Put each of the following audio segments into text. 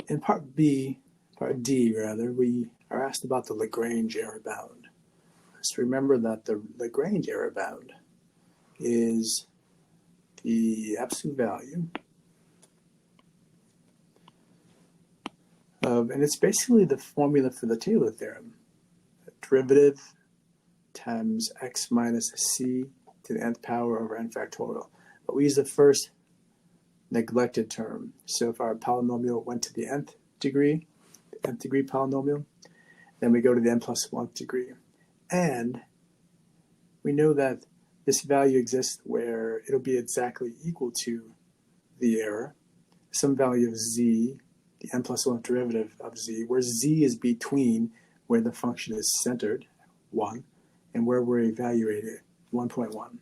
In part D rather, we are asked about the Lagrange error bound. So remember that the Lagrange error bound is the absolute value of, and it's basically the formula for the Taylor theorem. Derivative times x minus c to the nth power over n factorial. But we use the first neglected term. So if our polynomial went to the nth degree polynomial, then we go to the n plus 1th degree. And we know that this value exists where it'll be exactly equal to the error, some value of z, the n plus 1th derivative of z, where z is between where the function is centered, 1, and where we're evaluating 1.1.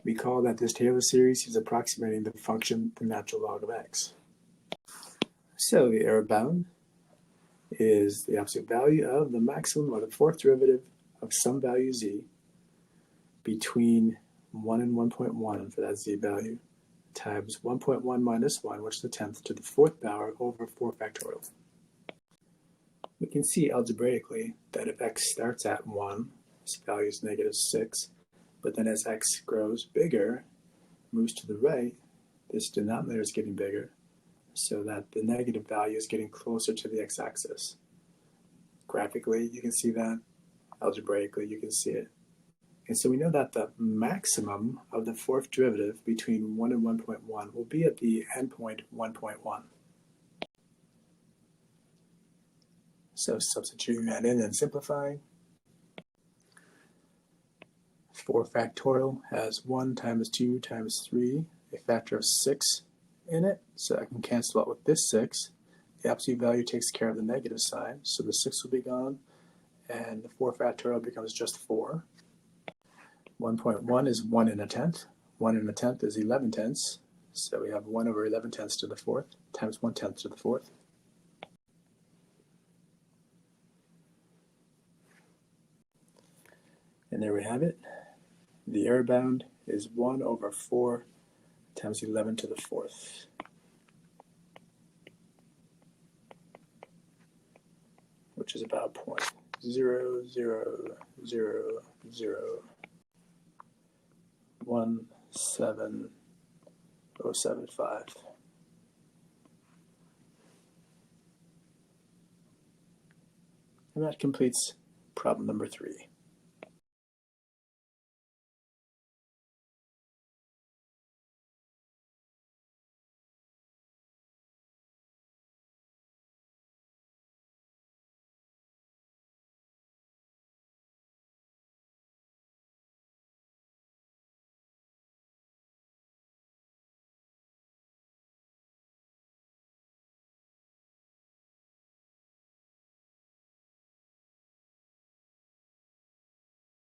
We call that this Taylor series is approximating the function, the natural log of x. So the error bound is the absolute value of the maximum or the 4th derivative of some value z between 1 and 1.1 for that z value times 1.1 minus 1, which is the 10th to the 4th power over 4 factorial. We can see algebraically that if x starts at 1, this value is negative 6, but then as x grows bigger, moves to the right, this denominator is getting bigger, so that the negative value is getting closer to the x-axis. Graphically, you can see that. Algebraically, you can see it. And so we know that the maximum of the 4th derivative between 1 and 1.1 will be at the endpoint 1.1. So substituting that in and simplifying, 4 factorial has 1 times 2 times 3, a factor of 6 in it, so I can cancel out with this 6. The absolute value takes care of the negative sign, so the 6 will be gone, and the 4 factorial becomes just 4. 1.1 is 1 and a tenth. 1 and a tenth is 11 tenths, so we have 1 over 11 tenths to the 4th times 1/10 to the 4th. And there we have it. The error bound is 1 over 4 times 11 to the 4th. Which is about 0.000017075. And that completes problem number 3.